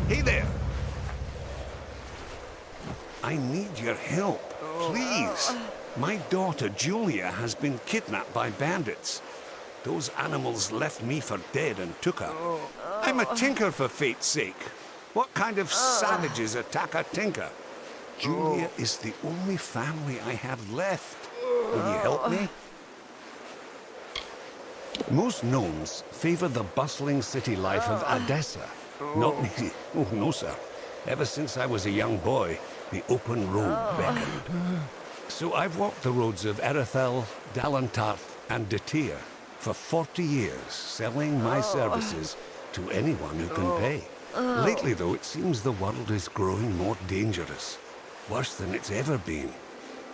Hey there! I need your help, please. My daughter Julia has been kidnapped by bandits. Those animals left me for dead and took her. I'm a tinker, for fate's sake. What kind of savages attack a tinker? Julia is the only family I have left. Will you help me? Most gnomes favor the bustling city life of Odessa. Not me. Oh, no, sir. Ever since I was a young boy, the open road beckoned. So I've walked the roads of Erethel, Dalantarth, and Detir for 40 years, selling my services to anyone who can pay. Lately, though, it seems the world is growing more dangerous. Worse than it's ever been.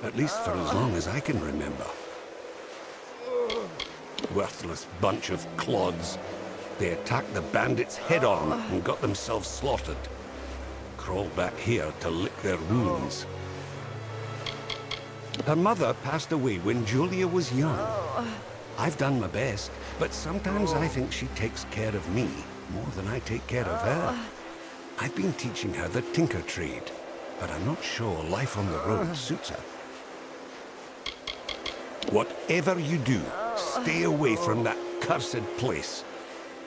At least for as long as I can remember. Worthless bunch of clods. They attacked the bandits head-on and got themselves slaughtered. Crawled back here to lick their wounds. Her mother passed away when Julia was young. I've done my best, but sometimes I think she takes care of me more than I take care of her. I've been teaching her the tinker trade, but I'm not sure life on the road suits her. Whatever you do, stay away from that cursed place.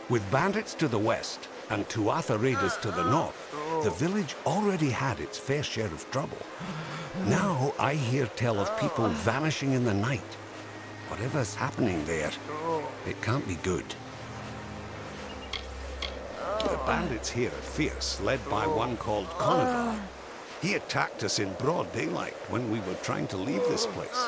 With bandits to the west and Tuatha raiders to the north, the village already had its fair share of trouble. Now I hear tell of people vanishing in the night. Whatever's happening there, it can't be good. The bandits here are fierce, led by one called Conover. He attacked us in broad daylight when we were trying to leave this place.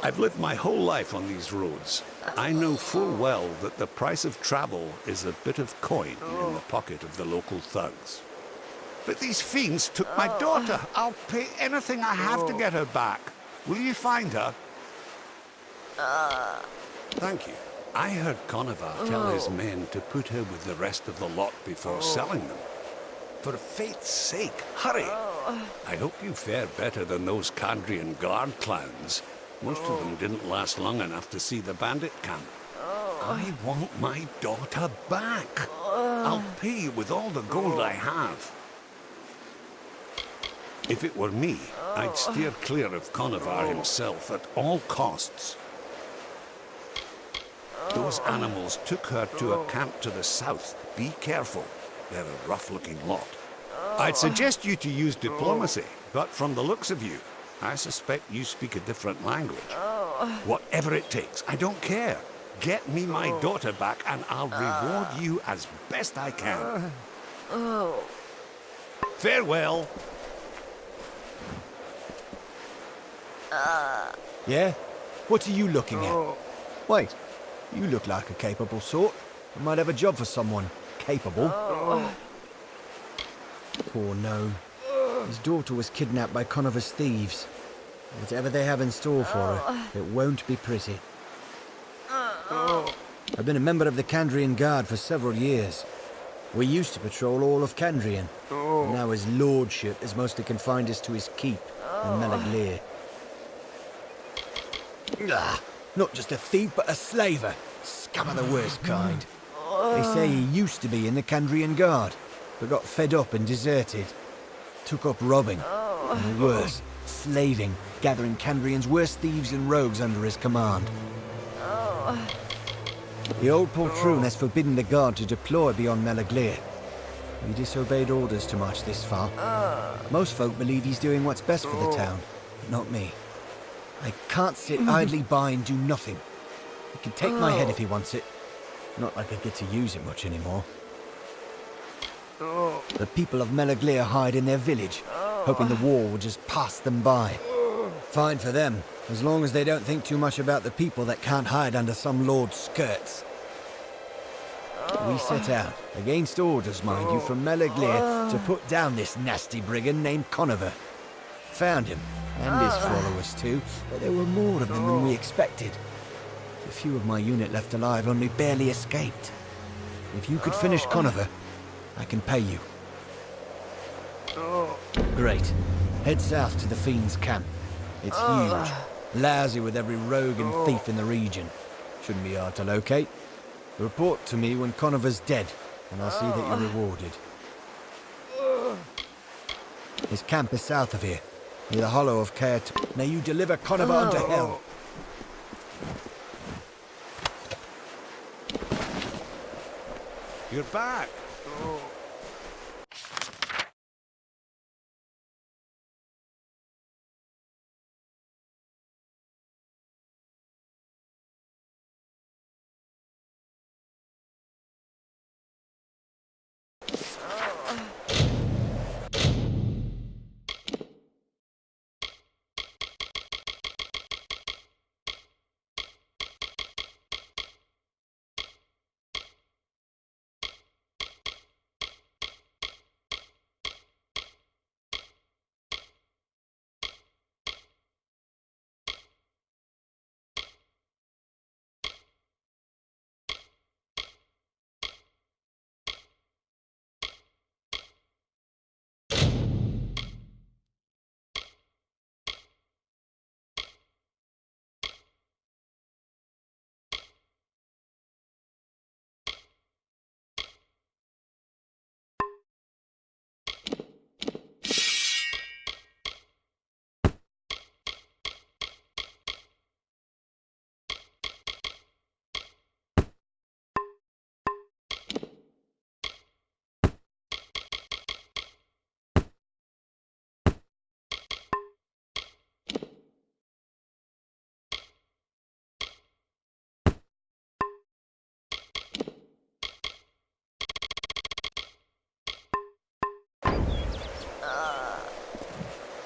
I've lived my whole life on these roads. I know full well that the price of travel is a bit of coin in the pocket of the local thugs. But these fiends took my daughter. I'll pay anything I have to get her back. Will you find her? Thank you. I heard Conover tell his men to put her with the rest of the lot before selling them. For fate's sake, hurry! I hope you fare better than those Kandrian guard clowns. Most of them didn't last long enough to see the bandit camp. I want my daughter back. I'll pay you with all the gold I have. If it were me, I'd steer clear of Conover himself at all costs. Those animals took her to a camp to the south. Be careful. They're a rough-looking lot. I'd suggest you to use diplomacy, but from the looks of you, I suspect you speak a different language. Whatever it takes, I don't care. Get me my daughter back and I'll reward you as best I can. Farewell. Yeah? What are you looking at? Wait, you look like a capable sort. You might have a job for someone capable. Poor gnome. His daughter was kidnapped by Conover's thieves. Whatever they have in store for her, it won't be pretty. I've been a member of the Kandrian Guard for several years. We used to patrol all of Kandrian. But now his lordship is mostly confined us to his keep in Melaglir. Not just a thief, but a slaver. Scum of the worst kind. They say he used to be in the Kandrian Guard, but got fed up and deserted. Took up robbing, and worse, slaving, gathering Kandrian's worst thieves and rogues under his command. The old poltroon has forbidden the guard to deploy beyond Melaglir. We disobeyed orders to march this far. Most folk believe he's doing what's best for the town, but not me. I can't sit idly by and do nothing. He can take my head if he wants it. Not like I get to use it much anymore. The people of Melaglir hide in their village, hoping the war will just pass them by. Fine for them, as long as they don't think too much about the people that can't hide under some lord's skirts. We set out, against orders, mind you, from Melaglir to put down this nasty brigand named Conover. Found him, and his followers too, but there were more of them than we expected. The few of my unit left alive only barely escaped. If you could finish Conover, I can pay you. Great. Head south to the Fiend's camp. It's huge. Lousy with every rogue and thief in the region. Shouldn't be hard to locate. Report to me when Conover's dead, and I'll see that you're rewarded. His camp is south of here, near the hollow of Kurt. May you deliver Conover unto hell. You're back.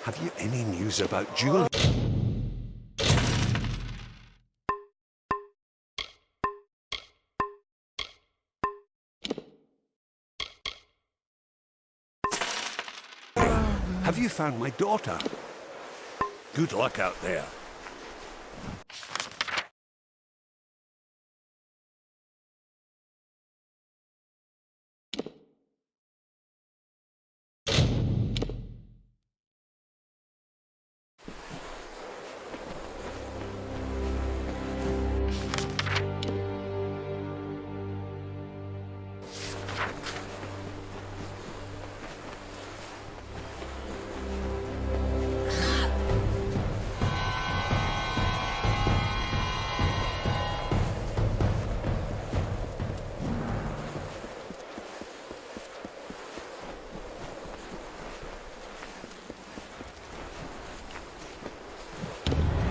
Have you any news about Julie? Have you found my daughter? Good luck out there.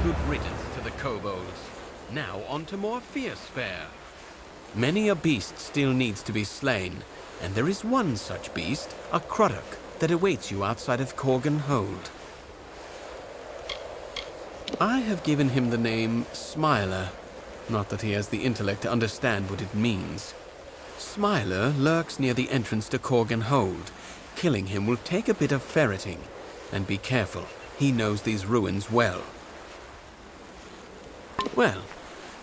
Good riddance to the kobolds. Now on to more fierce fare. Many a beast still needs to be slain, and there is one such beast, a Croddock, that awaits you outside of Corgan Hold. I have given him the name Smiler, not that he has the intellect to understand what it means. Smiler lurks near the entrance to Corgan Hold. Killing him will take a bit of ferreting, and be careful, he knows these ruins well. Well,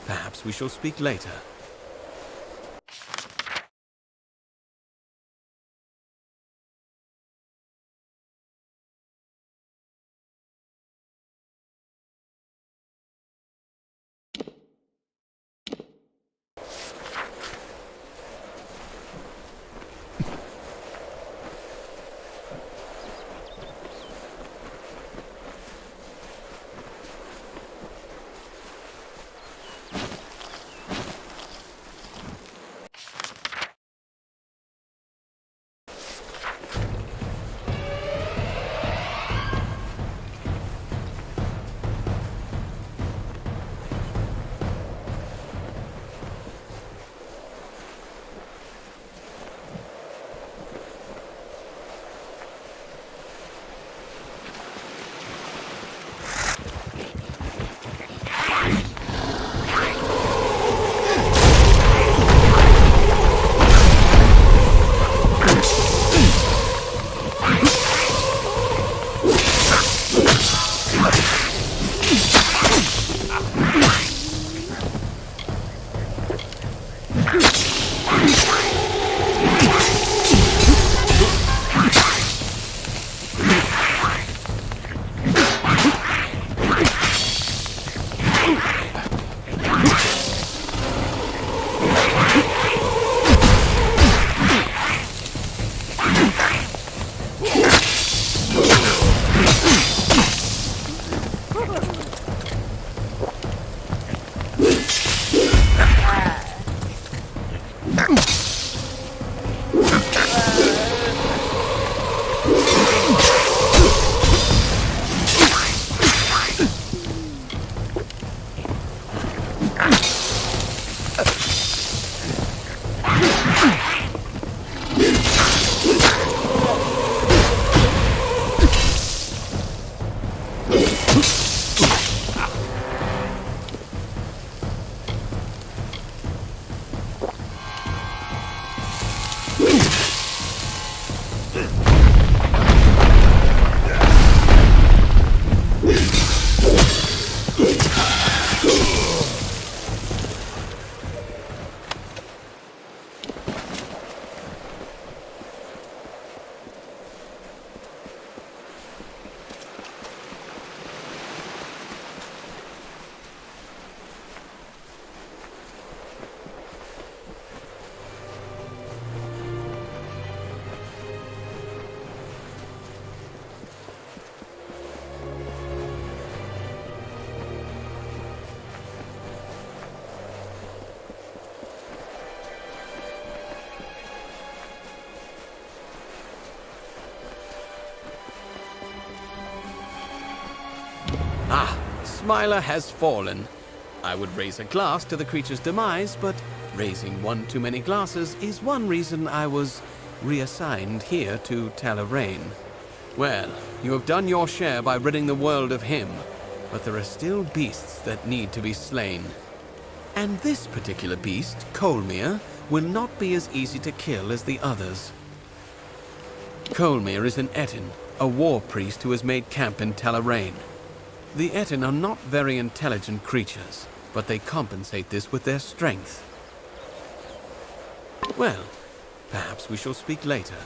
perhaps we shall speak later. Ah, Smiler has fallen. I would raise a glass to the creature's demise, but raising one too many glasses is one reason I was reassigned here to Talarain. Well, you have done your share by ridding the world of him, but there are still beasts that need to be slain. And this particular beast, Colmere, will not be as easy to kill as the others. Colmere is an Etin, a war priest who has made camp in Talarain. The Etin are not very intelligent creatures, but they compensate this with their strength. Well, perhaps we shall speak later.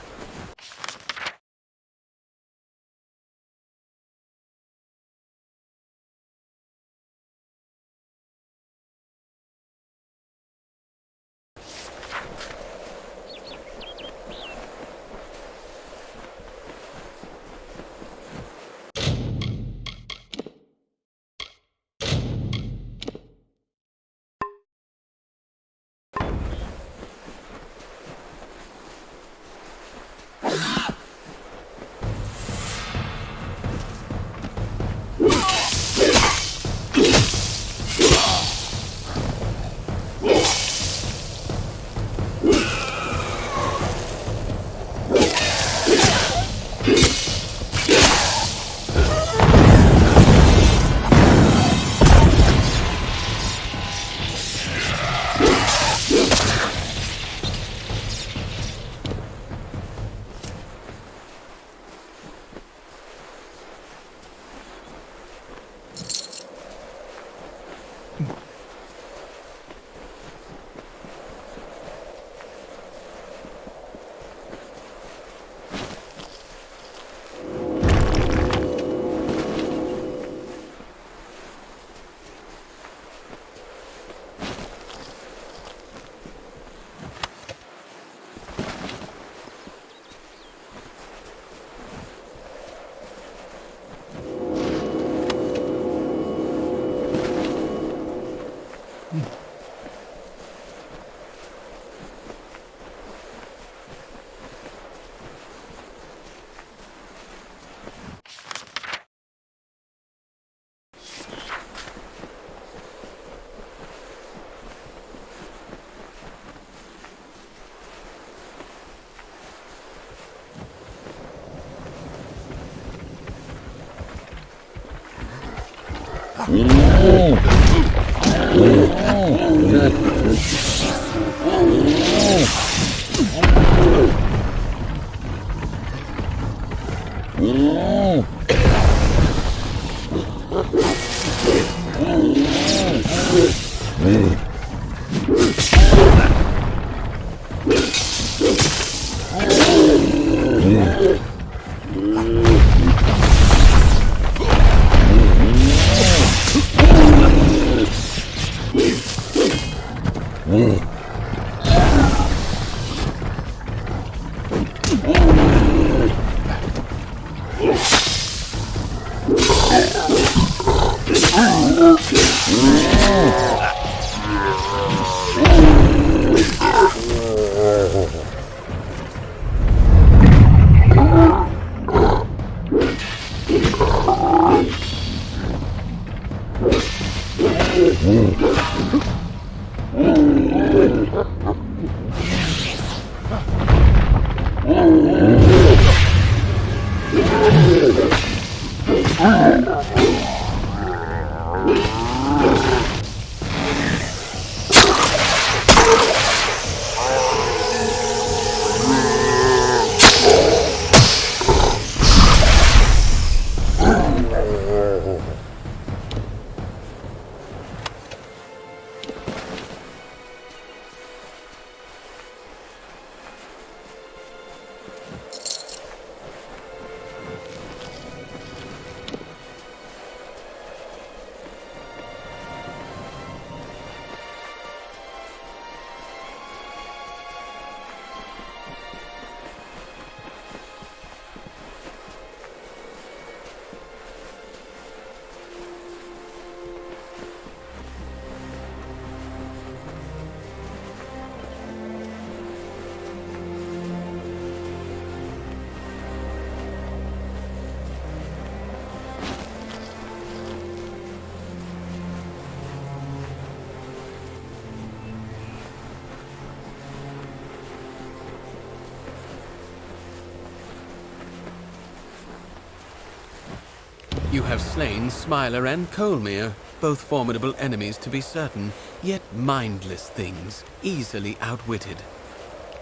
You have slain Smiler and Colmere, both formidable enemies to be certain, yet mindless things, easily outwitted.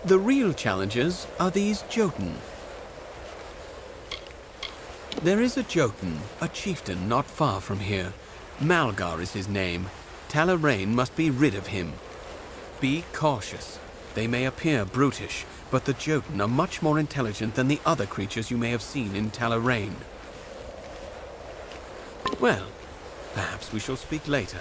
The real challengers are these Jotun. There is a Jotun, a chieftain not far from here. Malgar is his name. Talarain must be rid of him. Be cautious. They may appear brutish, but the Jotun are much more intelligent than the other creatures you may have seen in Talarain. Well, perhaps we shall speak later.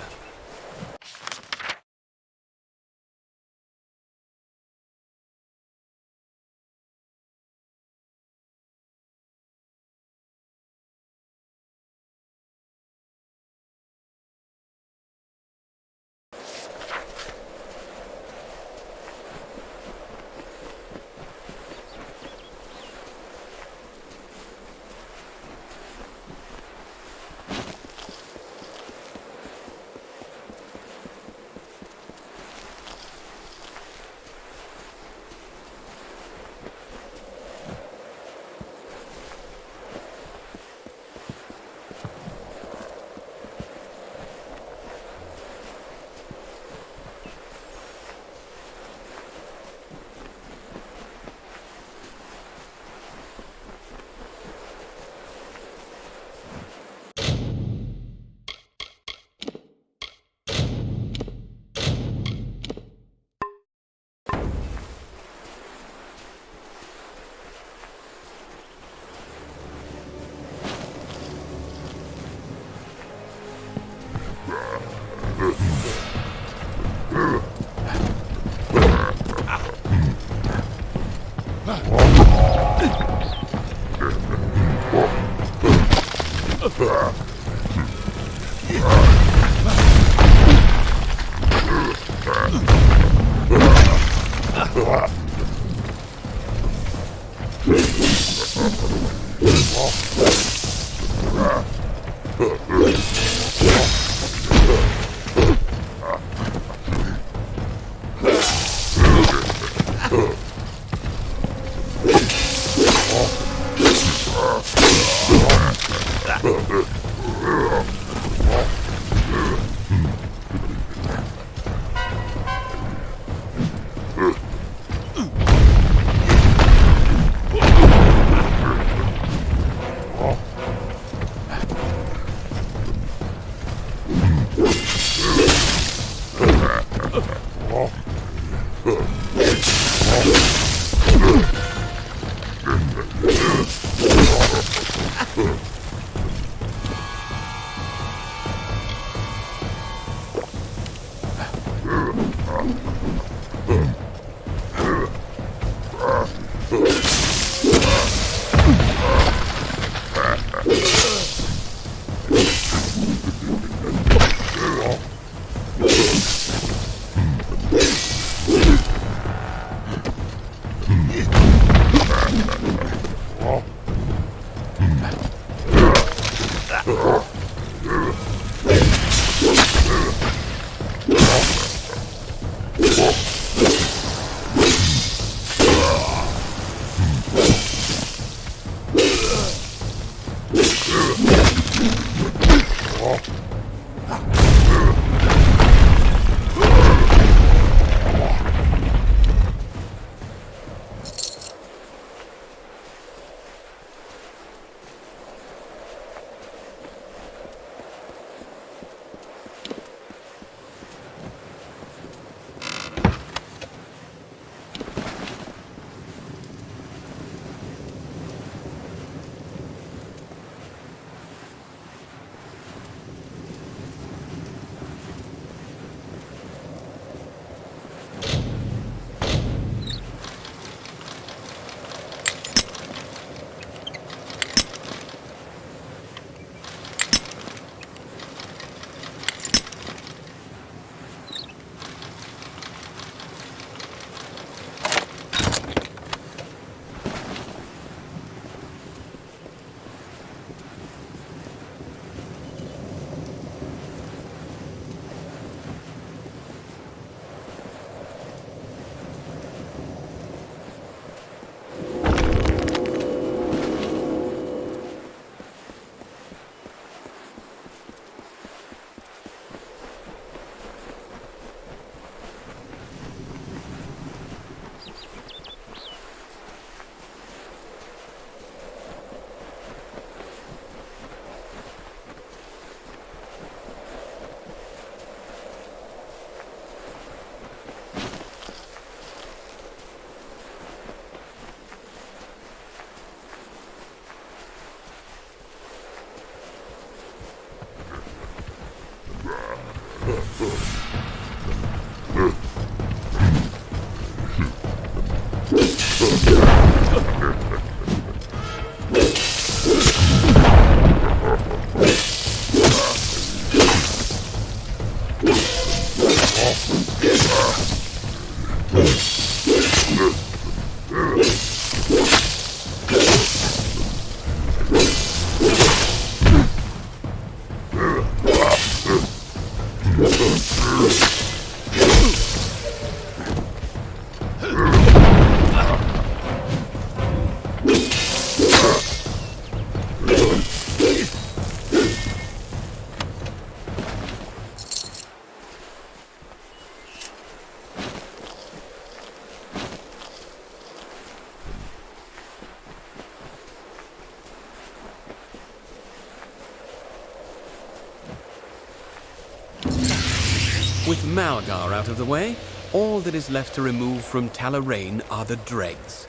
With Malgar out of the way, all that is left to remove from Talarain are the dregs.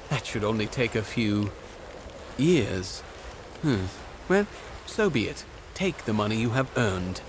That should only take a few years. Well, so be it. Take the money you have earned.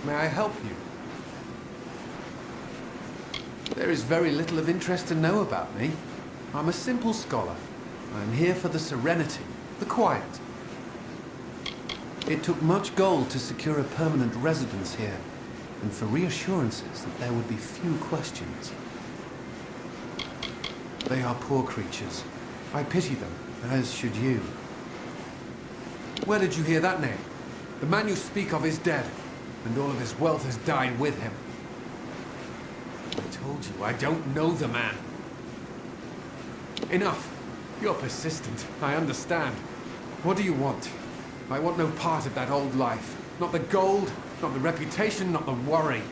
May I help you? There is very little of interest to know about me. I'm a simple scholar. I'm here for the serenity, the quiet. It took much gold to secure a permanent residence here, and for reassurances that there would be few questions. They are poor creatures. I pity them, as should you. Where did you hear that name? The man you speak of is dead, and all of his wealth has died with him. I told you, I don't know the man. Enough. You're persistent. I understand. What do you want? I want no part of that old life. Not the gold, not the reputation, not the worry.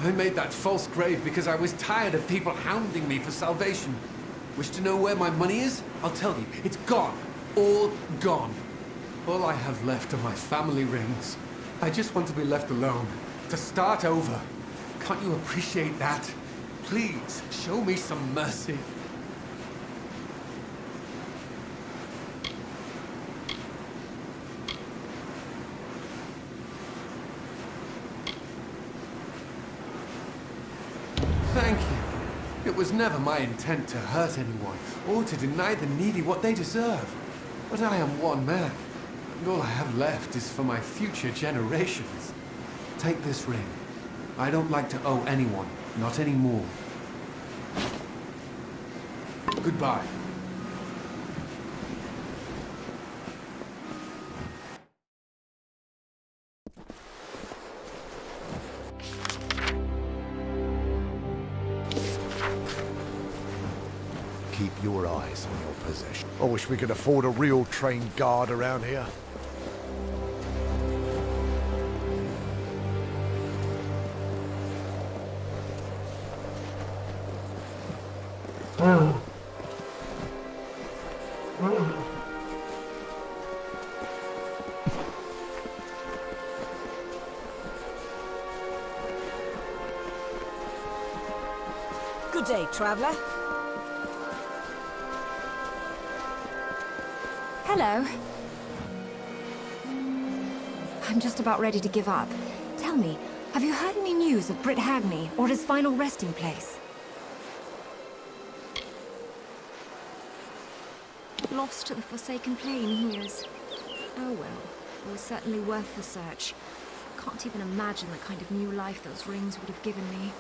I made that false grave because I was tired of people hounding me for salvation. Wish to know where my money is? I'll tell you. It's gone. All gone. All I have left are my family rings. I just want to be left alone. To start over. Can't you appreciate that? Please, show me some mercy. Thank you. It was never my intent to hurt anyone, or to deny the needy what they deserve. But I am one man, and all I have left is for my future generations. Take this ring. I don't like to owe anyone, not anymore. Goodbye. Keep your eyes on your possession. I wish we could afford a real trained guard around here. Good day, traveler. Hello. I'm just about ready to give up. Tell me, have you heard any news of Britt Hagney or his final resting place? Lost to the Forsaken Plain, he is. Oh well, it was certainly worth the search. Can't even imagine the kind of new life those rings would have given me.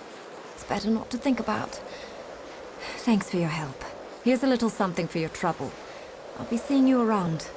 It's better not to think about. Thanks for your help. Here's a little something for your trouble. I'll be seeing you around.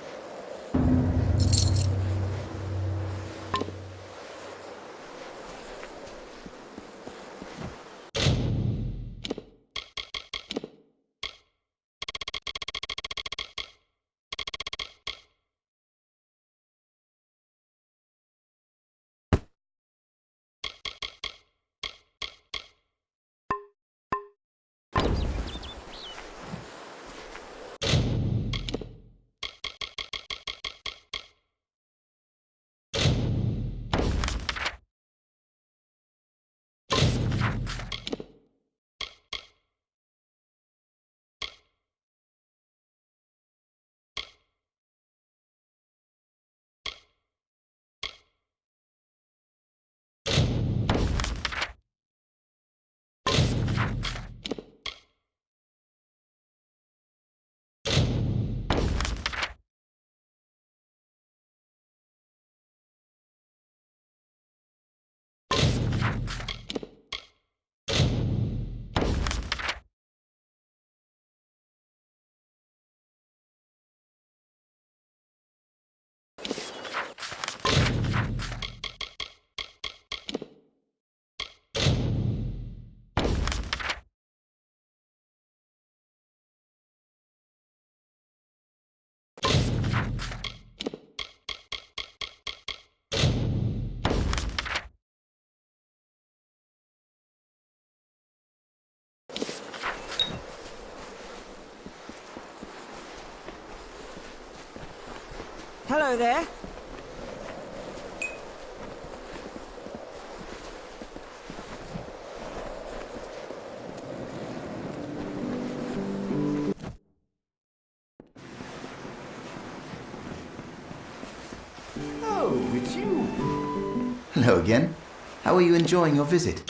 Hello there. Oh, it's you. Hello again. How are you enjoying your visit?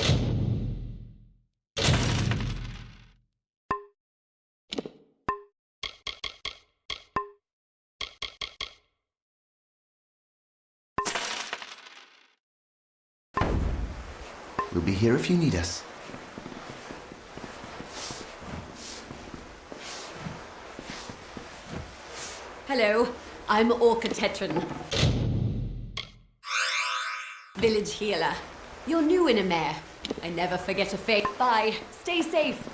We'll be here if you need us. Hello, I'm Orca Tetran. Village healer. You're new in Amer. I never forget a face. Bye. Stay safe.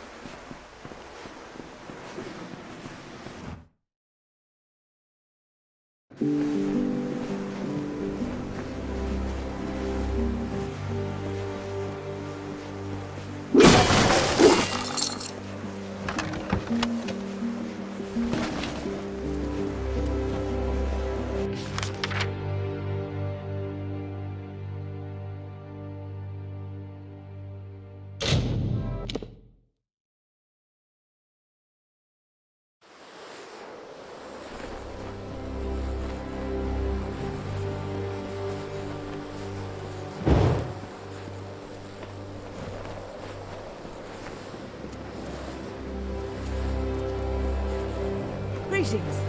Greetings.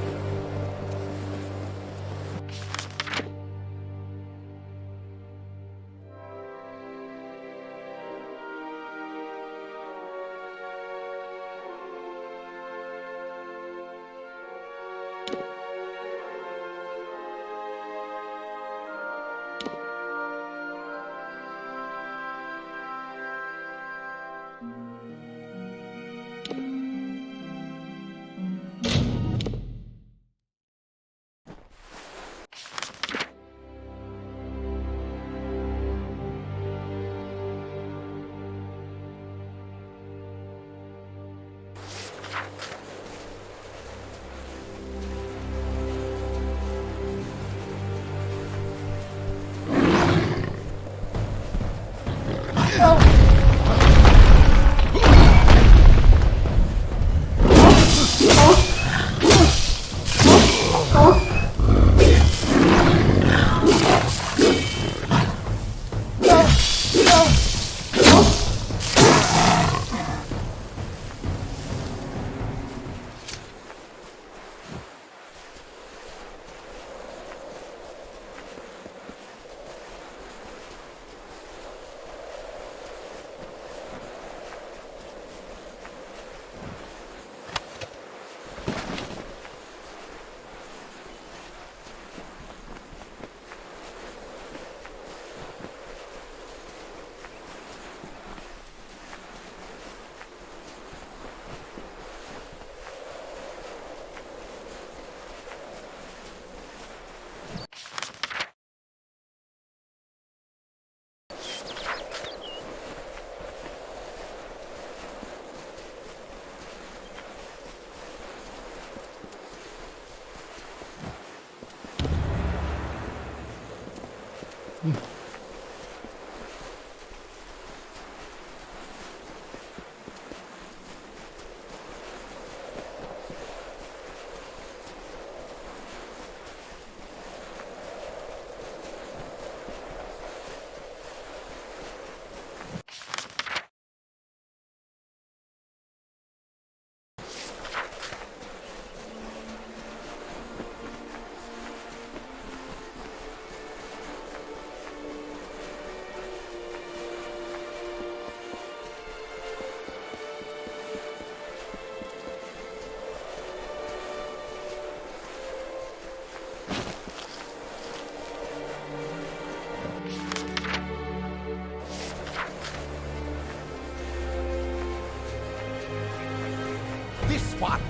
This one!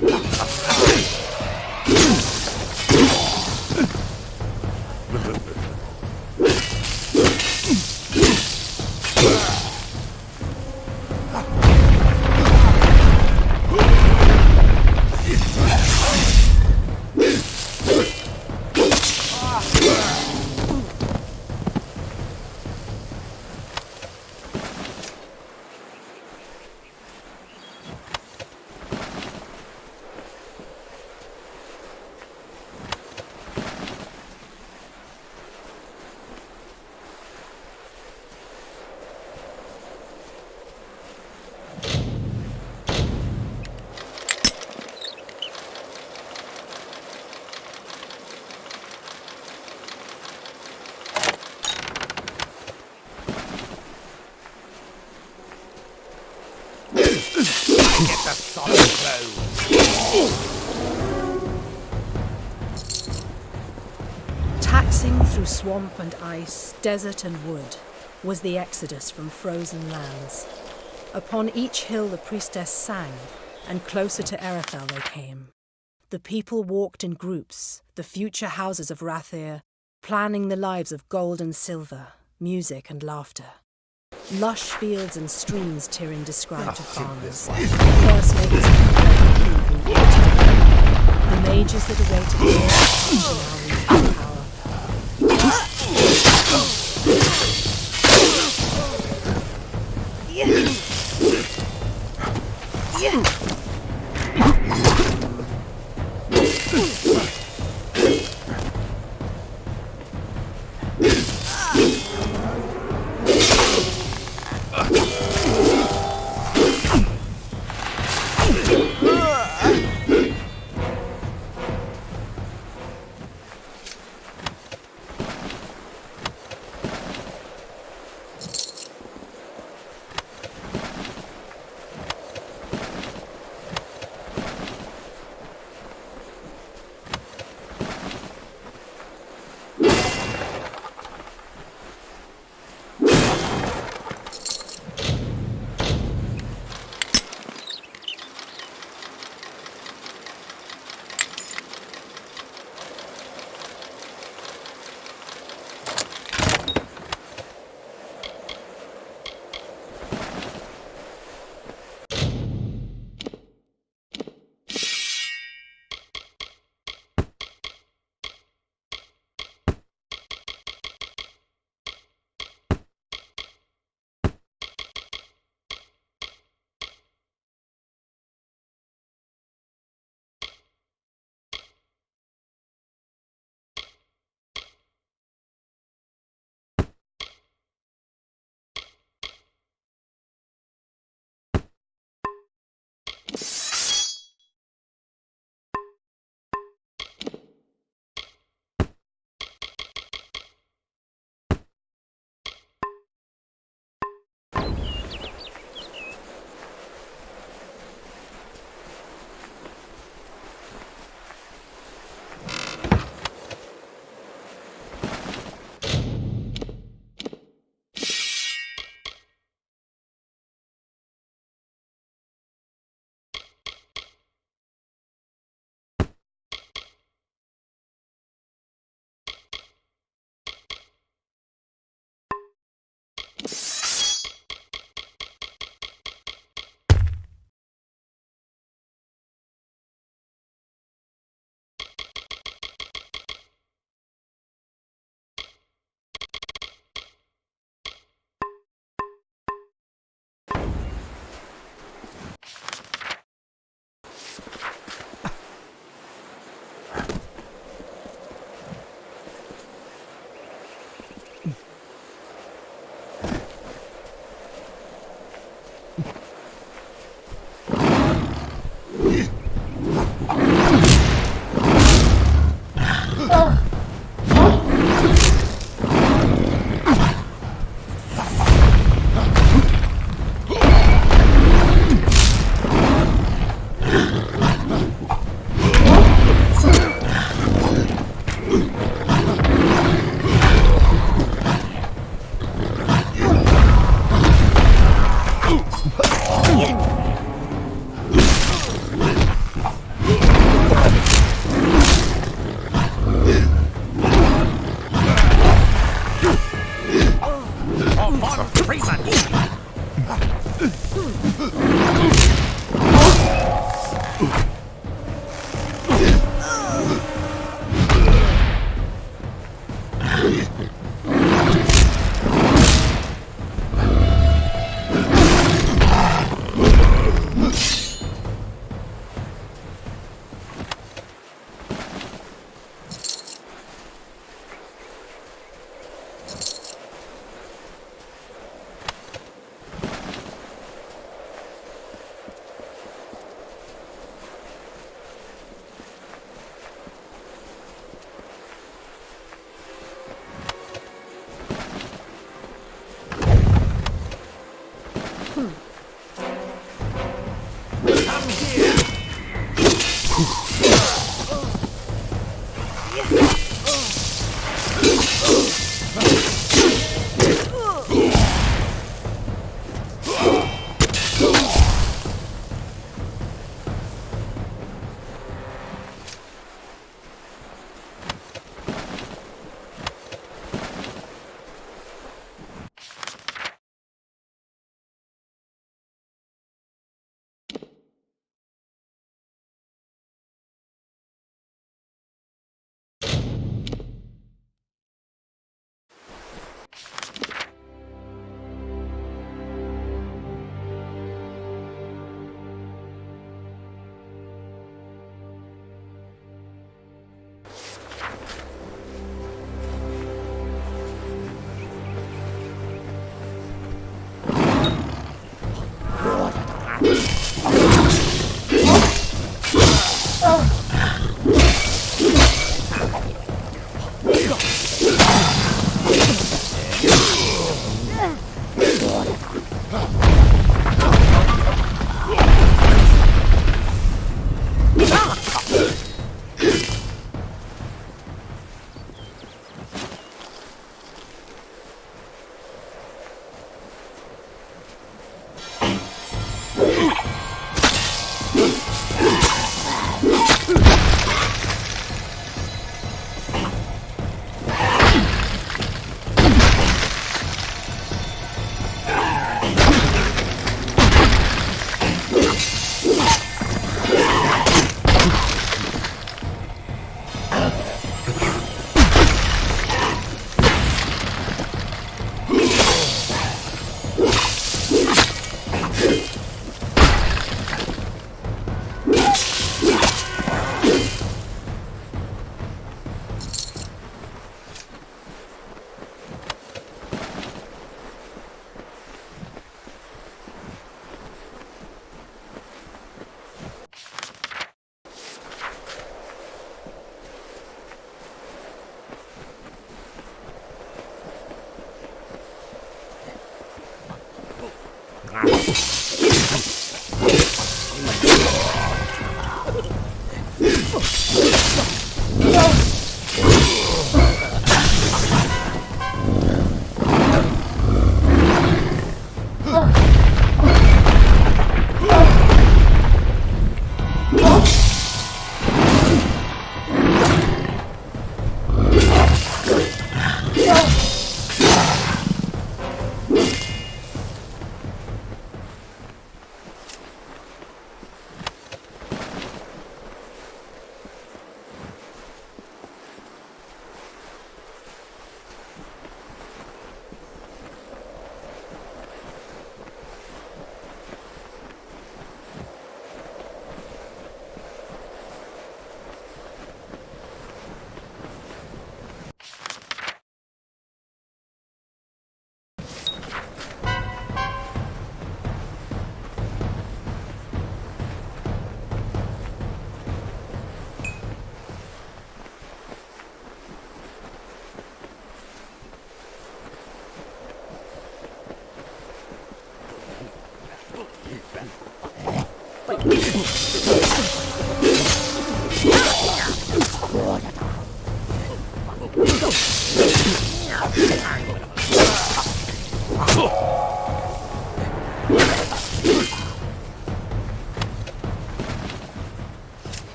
the soft Taxing through swamp and ice, desert and wood, was the exodus from frozen lands. Upon each hill the priestess sang, and closer to Erethel they came. The people walked in groups, the future houses of Rathir, planning the lives of gold and silver, music and laughter. Lush fields and streams Tyrion described to farmers. First ladies of the the mages that awaited the now reached their power.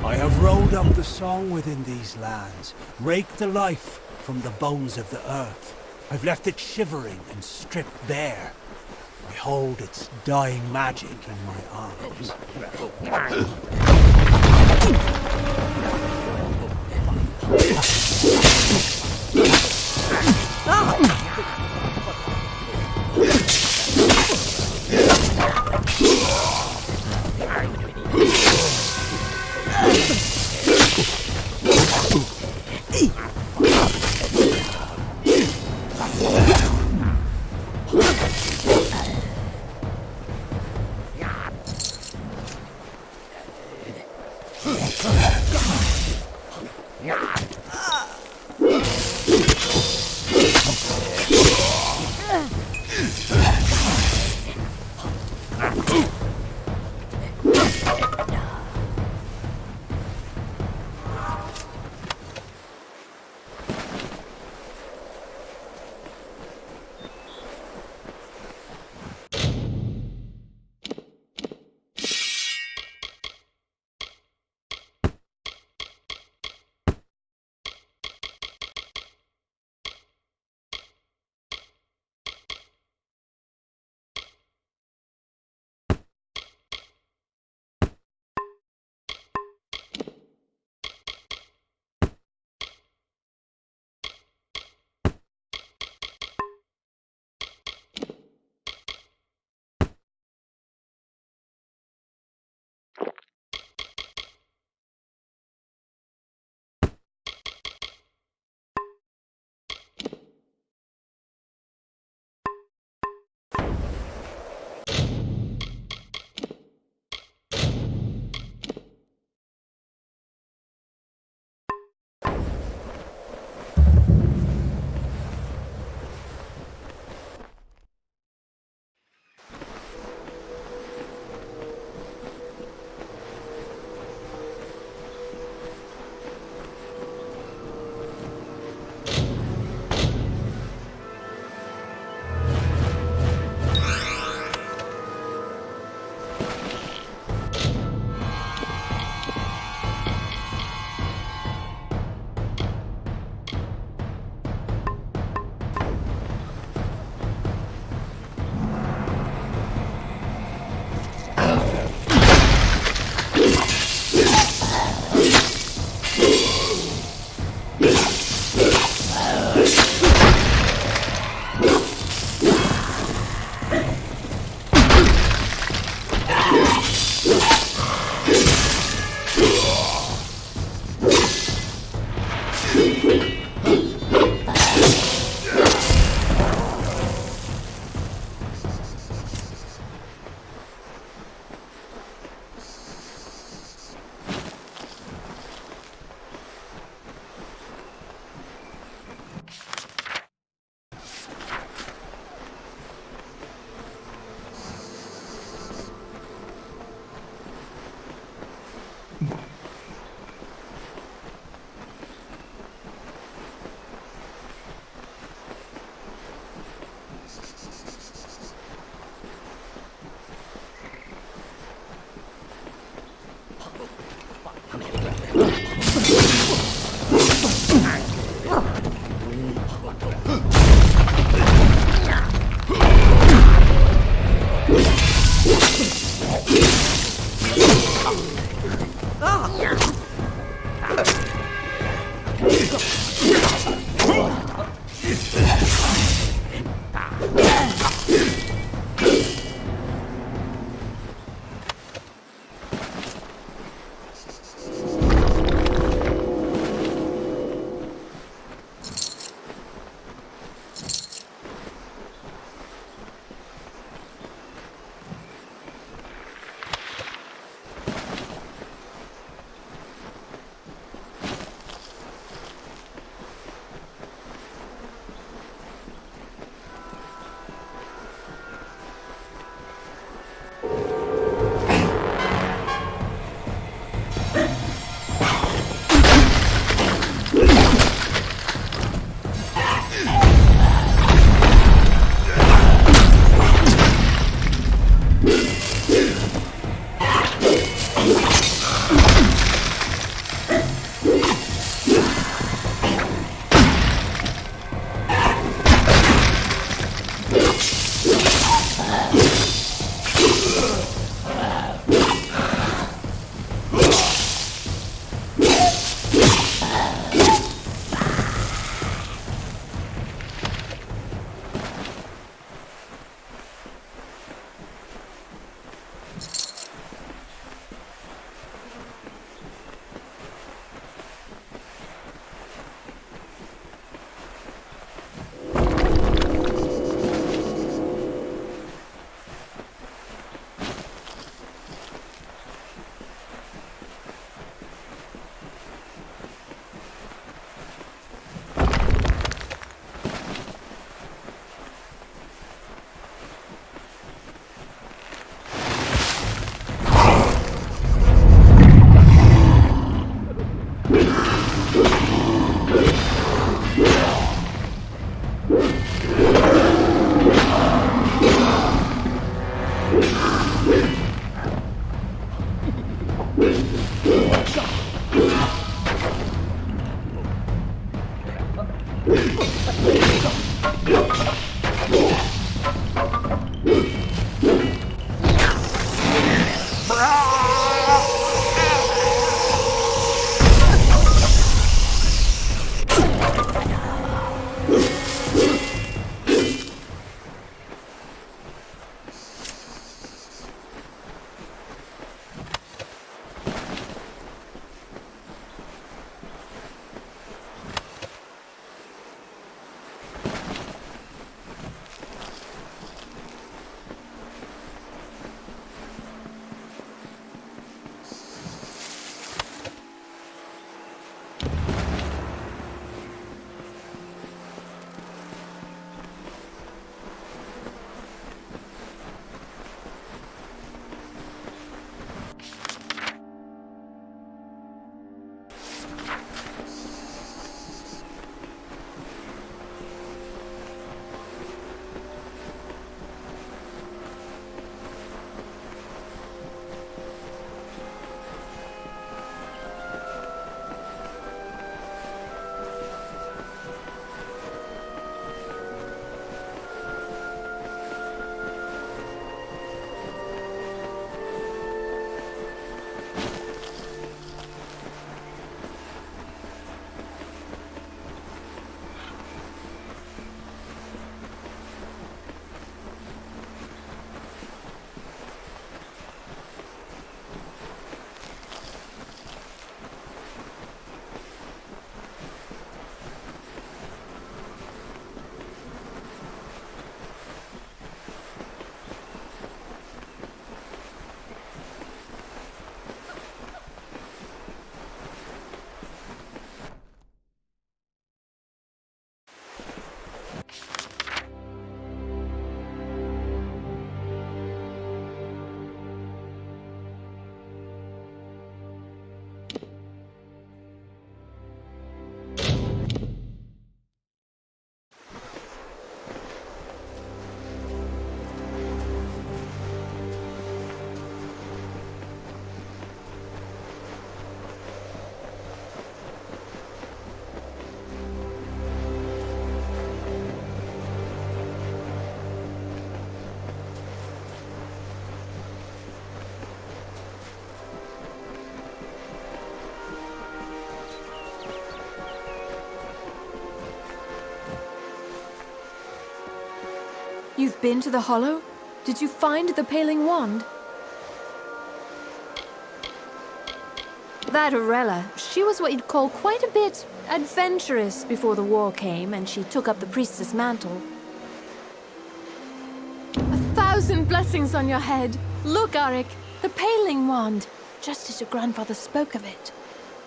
I have rolled up the song within these lands, raked the life from the bones of the earth. I've left it shivering and stripped bare. I hold its dying magic in my arms. You've been to the Hollow? Did you find the Paling Wand? That Arella, she was what you'd call quite a bit adventurous before the war came and she took up the priestess mantle. 1,000 blessings on your head. Look, Arik, the Paling Wand, just as your grandfather spoke of it.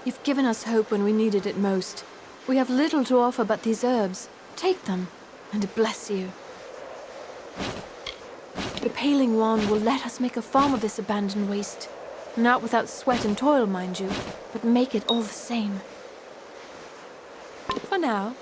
You've given us hope when we needed it most. We have little to offer but these herbs. Take them, and bless you. The Paling Wand will let us make a farm of this abandoned waste. Not without sweat and toil, mind you, but make it all the same. For now.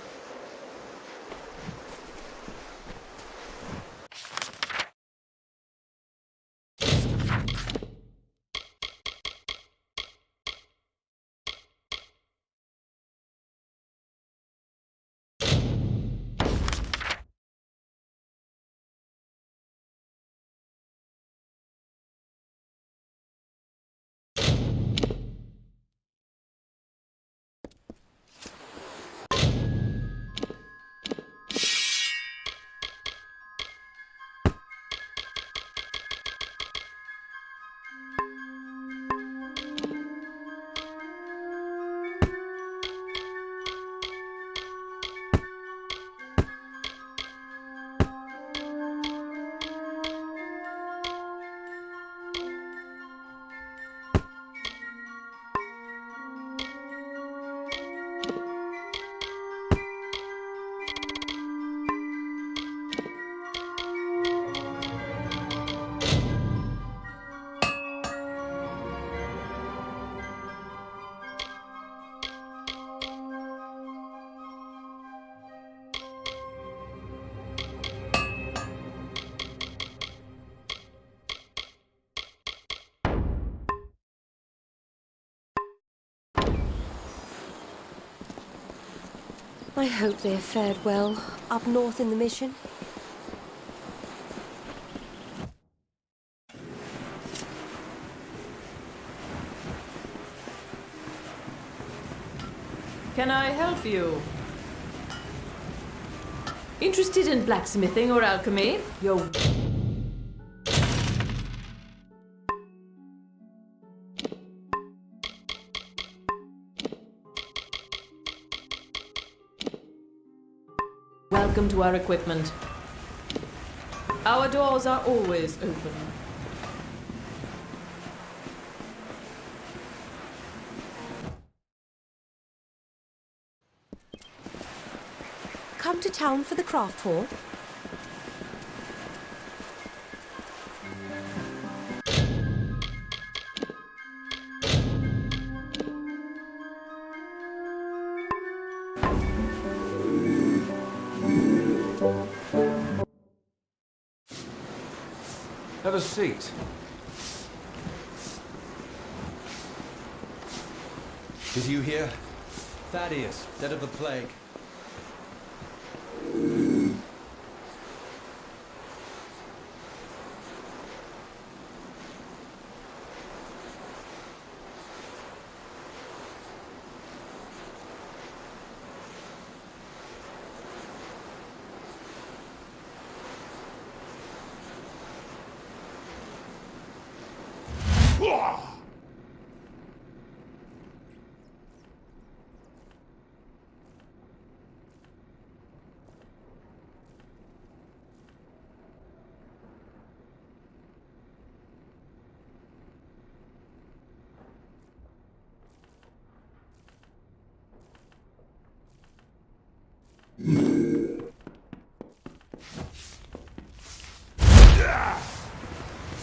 I hope they have fared well up north in the mission. Can I help you? Interested in blacksmithing or alchemy? You're... Welcome to our equipment. Our doors are always open. Come to town for the craft hall? Have a seat. Did you hear? Thaddeus, dead of the plague.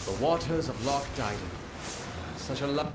The waters of Loch Dyden. Such a love.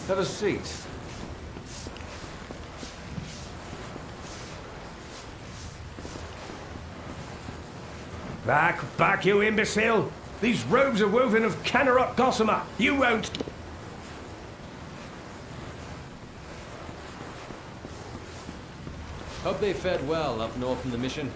Have a seat. Back, you imbecile! These robes are woven of Canarot gossamer. You won't... Hope they fared well up north in the mission.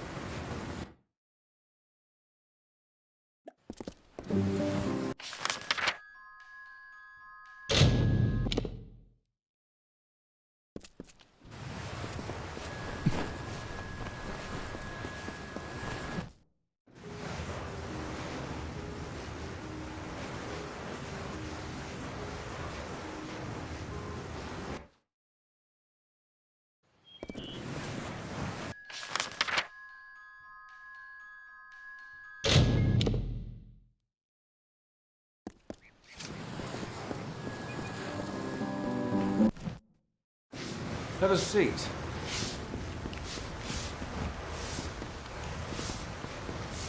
Have a seat.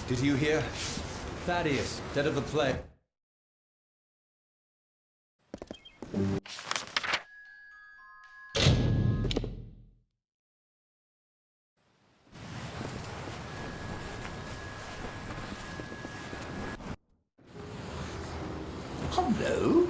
Did you hear? Thaddeus, dead of the plague. Hello?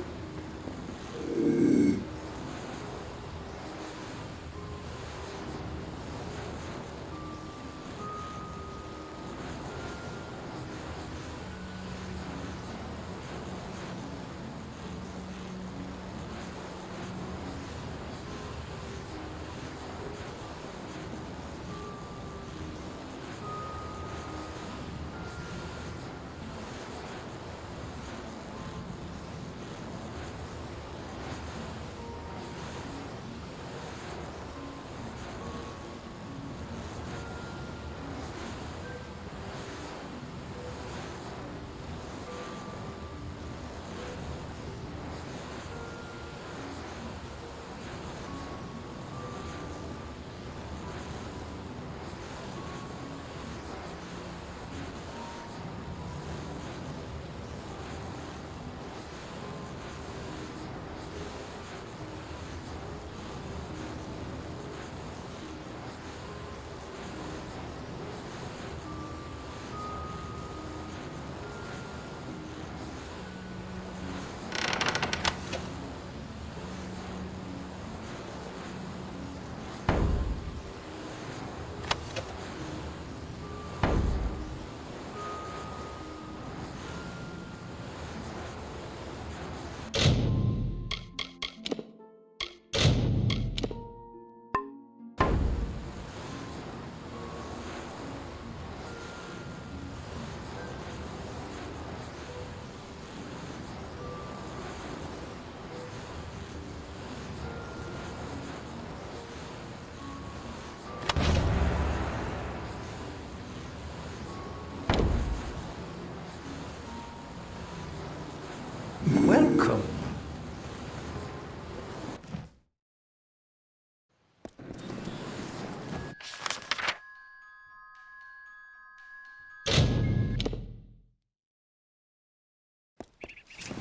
Welcome.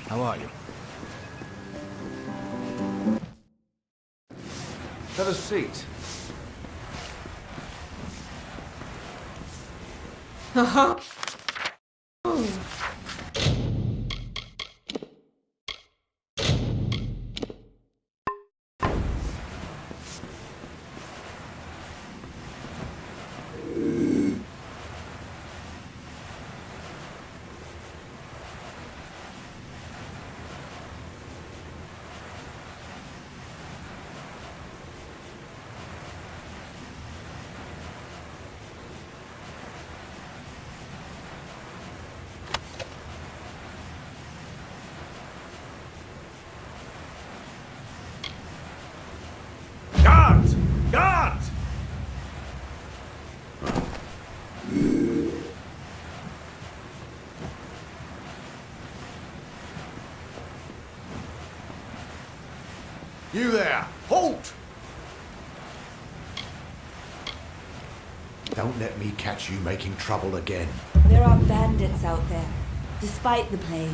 How are you? Have a seat. Guards! Guards! You there! Halt! Don't let me catch you making trouble again. There are bandits out there, despite the plague.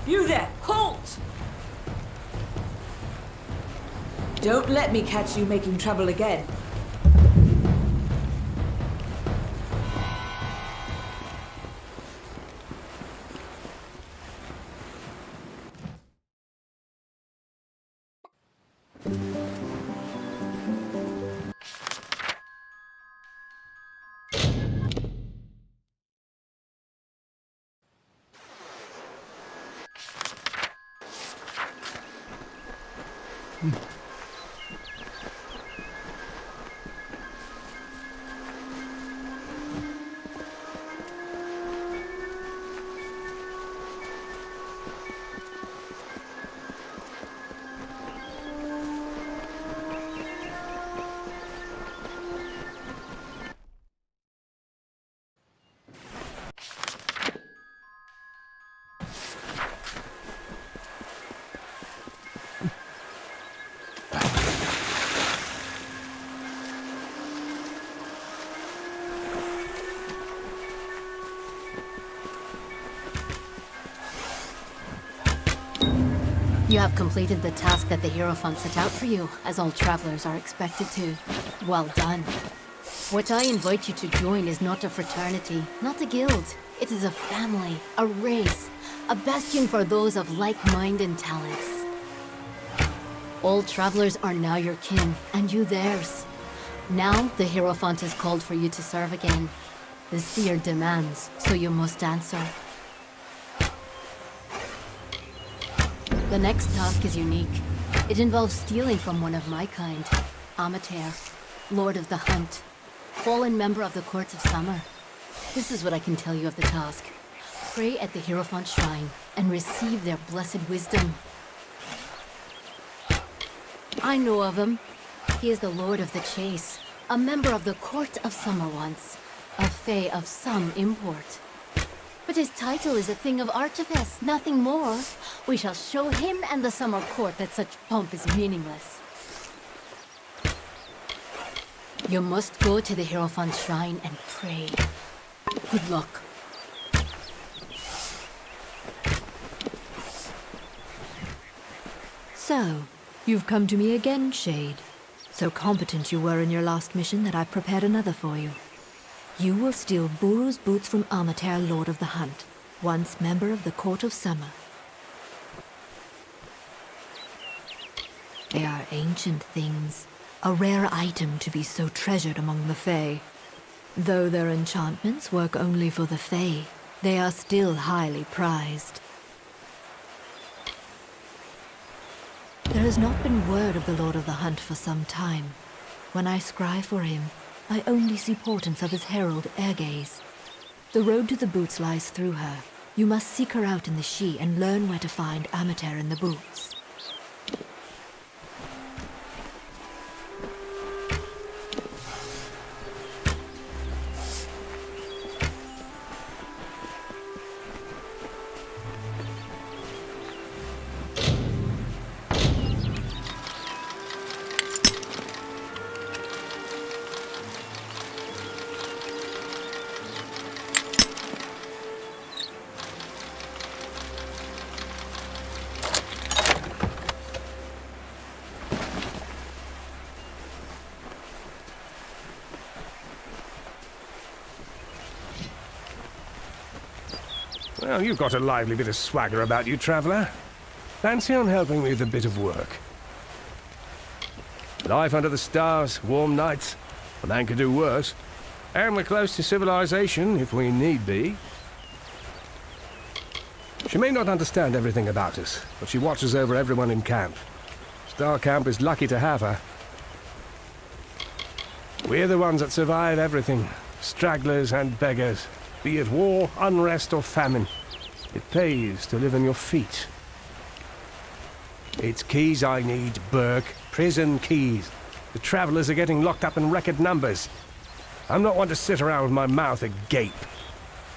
You there! Halt! Don't let me catch you making trouble again. You have completed the task that the Hierophant set out for you, as all travelers are expected to. Well done. What I invite you to join is not a fraternity, not a guild. It is a family, a race, a bastion for those of like mind and talents. All travelers are now your kin, and you theirs. Now, the Hierophant has called for you to serve again. The seer demands, so you must answer. The next task is unique. It involves stealing from one of my kind, Amalur, Lord of the Hunt, fallen member of the Court of Summer. This is what I can tell you of the task. Pray at the Hierophant Shrine and receive their blessed wisdom. I know of him. He is the Lord of the Chase, a member of the Court of Summer once, a fae of some import. But his title is a thing of artifice, nothing more. We shall show him and the Summer Court that such pomp is meaningless. You must go to the Hierophant Shrine and pray. Good luck. So, you've come to me again, Shade. So competent you were in your last mission that I've prepared another for you. You will steal Buru's boots from Amalur, Lord of the Hunt, once member of the Court of Summer. They are ancient things, a rare item to be so treasured among the Fae. Though their enchantments work only for the Fae, they are still highly prized. There has not been word of the Lord of the Hunt for some time. When I scry for him, I only see portents of his herald, Ergaze. The road to the boots lies through her. You must seek her out in the She and learn where to find Amalur in the boots. Well, you've got a lively bit of swagger about you, traveller. Fancy on helping me with a bit of work. Life under the stars, warm nights. A man could do worse. And we're close to civilization, if we need be. She may not understand everything about us, but she watches over everyone in camp. Star Camp is lucky to have her. We're the ones that survive everything. Stragglers and beggars. Be it war, unrest, or famine. It pays to live on your feet. It's keys I need, Burke. Prison keys. The travellers are getting locked up in record numbers. I'm not one to sit around with my mouth agape.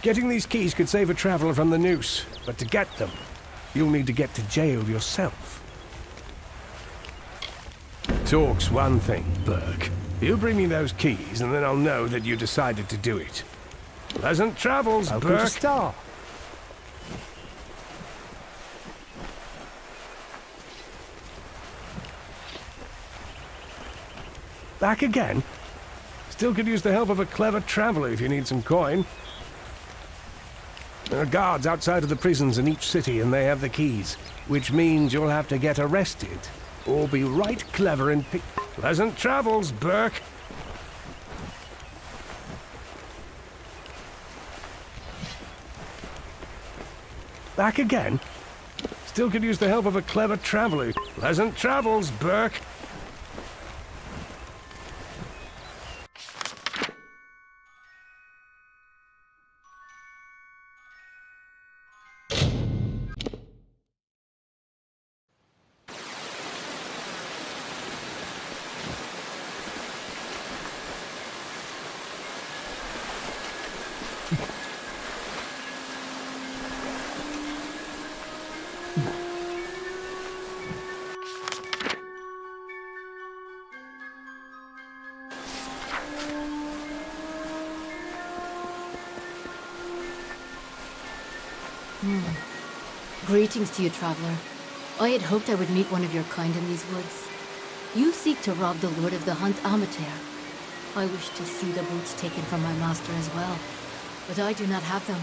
Getting these keys could save a traveller from the noose, but to get them, you'll need to get to jail yourself. Talk's one thing, Burke. You bring me those keys, and then I'll know that you decided to do it. Pleasant travels, Welcome Burke. to Star. Back again? Still could use the help of a clever traveler if you need some coin. There are guards outside of the prisons in each city, and they have the keys, which means you'll have to get arrested, or be right clever and pick... Pleasant travels, Burke! Back again? Still could use the help of a clever traveler. Pleasant travels, Burke! Greetings to you, traveler. I had hoped I would meet one of your kind in these woods. You seek to rob the Lord of the Hunt, Amateur. I wish to see the boots taken from my master as well, but I do not have them.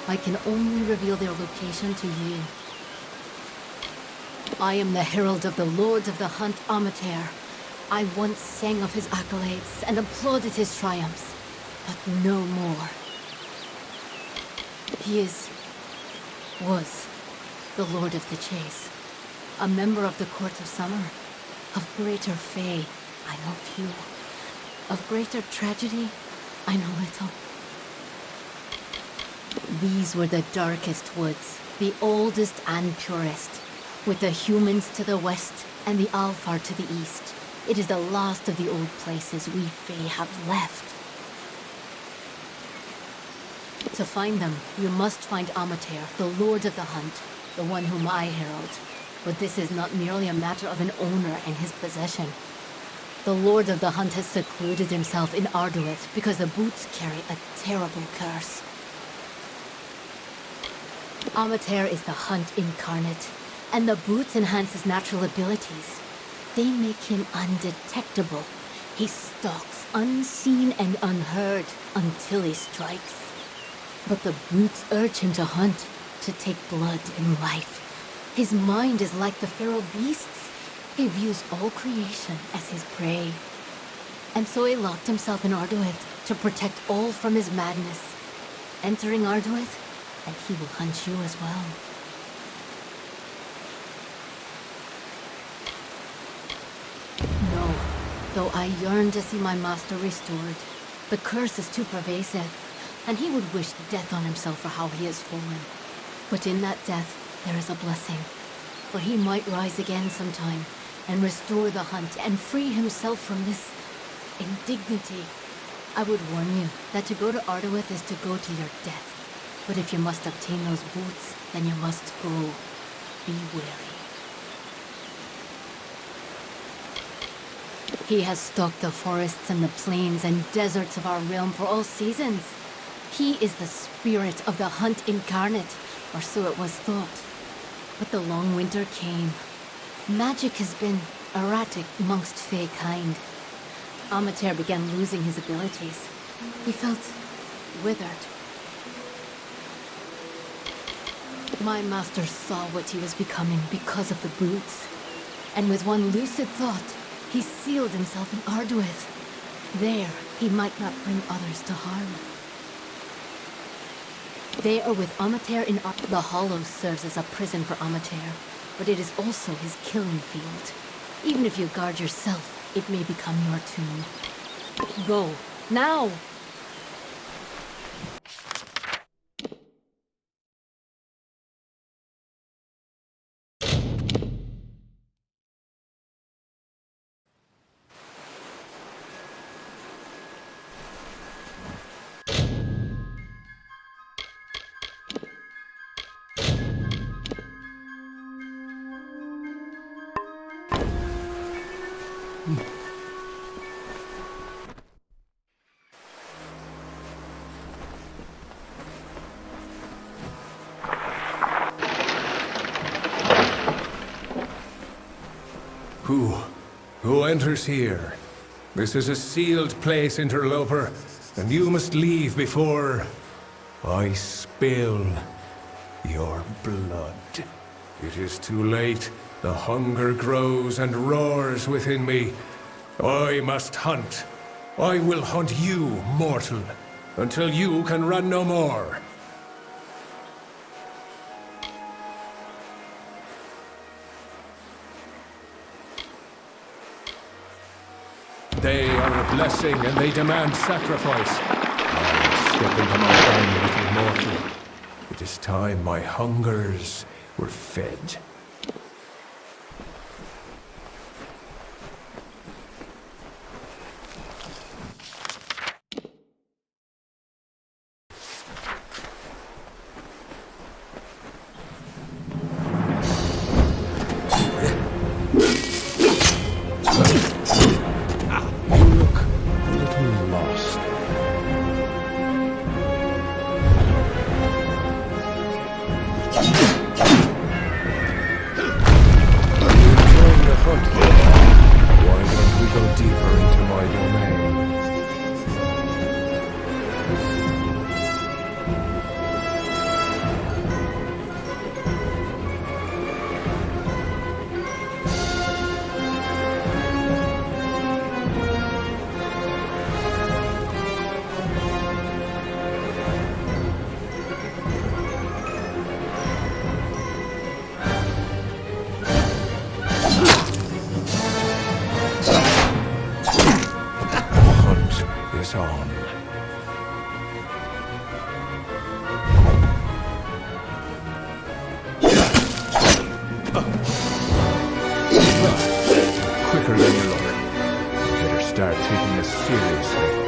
I can only reveal their location to you. I am the herald of the Lord of the Hunt, Amateur. I once sang of his accolades and applauded his triumphs, but no more. He was the Lord of the Chase, a member of the Court of Summer. Of greater fay, I know few. Of greater tragedy, I know little. These were the darkest woods, the oldest and purest, with the humans to the west and the Alfar to the east. It is the last of the old places we Fae have left. To find them, you must find Amateur, the Lord of the Hunt, the one whom I herald. But this is not merely a matter of an owner and his possession. The Lord of the Hunt has secluded himself in Arduith because the boots carry a terrible curse. Amateur is the Hunt incarnate, and the boots enhance his natural abilities. They make him undetectable. He stalks unseen and unheard until he strikes. But the boots urge him to hunt, to take blood and life. His mind is like the feral beasts. He views all creation as his prey. And so he locked himself in Arduith to protect all from his madness. Entering Arduith, and he will hunt you as well. No, though I yearn to see my master restored. The curse is too pervasive, and he would wish death on himself for how he has fallen. But in that death, there is a blessing. For he might rise again sometime, and restore the Hunt, and free himself from this indignity. I would warn you that to go to Arduith is to go to your death. But if you must obtain those boots, then you must go. Be wary. He has stalked the forests and the plains and deserts of our realm for all seasons. He is the spirit of the Hunt incarnate, or so it was thought. But the long winter came. Magic has been erratic amongst Fae kind. Amateur began losing his abilities. He felt withered. My master saw what he was becoming because of the boots. And with one lucid thought, he sealed himself in Arduith. There, he might not bring others to harm. They are with Amateur in the Hollow serves as a prison for Amateur, but it is also his killing field. Even if you guard yourself, it may become your tomb. Go, now! Who enters here? This is a sealed place, interloper, and you must leave before I spill your blood. It is too late. The hunger grows and roars within me. I must hunt. I will hunt you, mortal, until you can run no more. They are a blessing and they demand sacrifice. Now step into my den, little mortal. It is time my hungers were fed. Quicker than you look. Better start taking this seriously.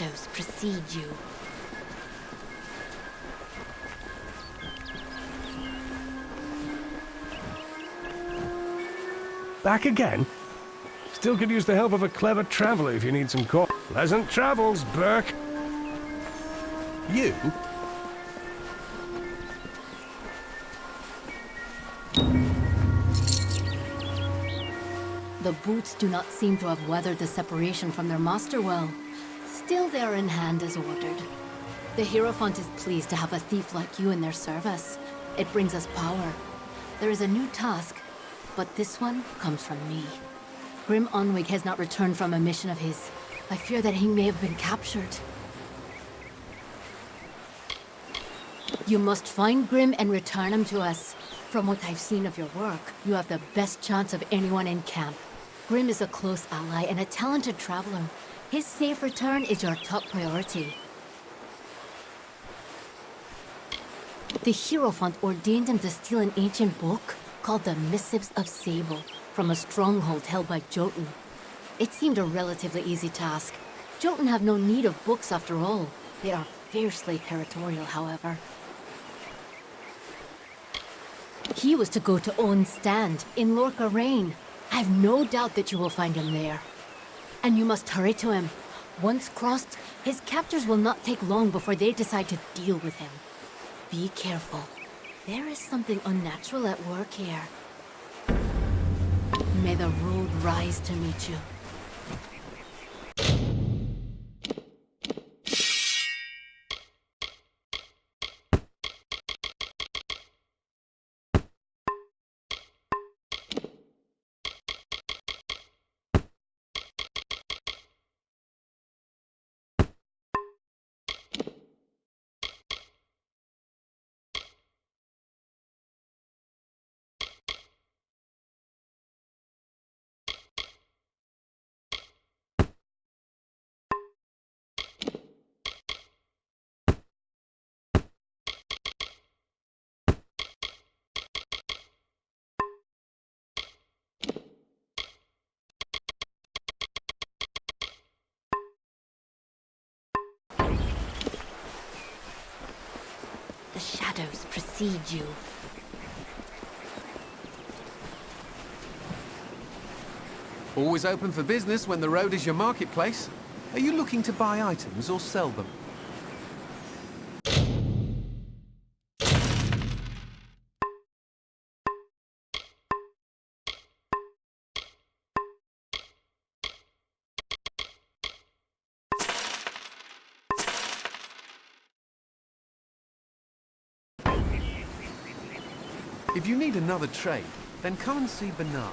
shadows precede you. Back again? Still could use the help of a clever traveler if you need some pleasant travels, Burke. You? The boots do not seem to have weathered the separation from their master well. Still, they are in hand as ordered. The Hierophant is pleased to have a thief like you in their service. It brings us power. There is a new task, but this one comes from me. Grim Onwig has not returned from a mission of his. I fear that he may have been captured. You must find Grim and return him to us. From what I've seen of your work, you have the best chance of anyone in camp. Grim is a close ally and a talented traveler. His safe return is your top priority. The Hierophant ordained him to steal an ancient book called the Missives of Sable from a stronghold held by Jotun. It seemed a relatively easy task. Jotun have no need of books after all. They are fiercely territorial, however. He was to go to Owen's stand in Lorca Rain. I have no doubt that you will find him there. And you must hurry to him. Once crossed, his captors will not take long before they decide to deal with him. Be careful. There is something unnatural at work here. May the road rise to meet you. The shadows precede you. Always open for business when the road is your marketplace. Are you looking to buy items or sell them? If you need another trade, then come and see Bernard.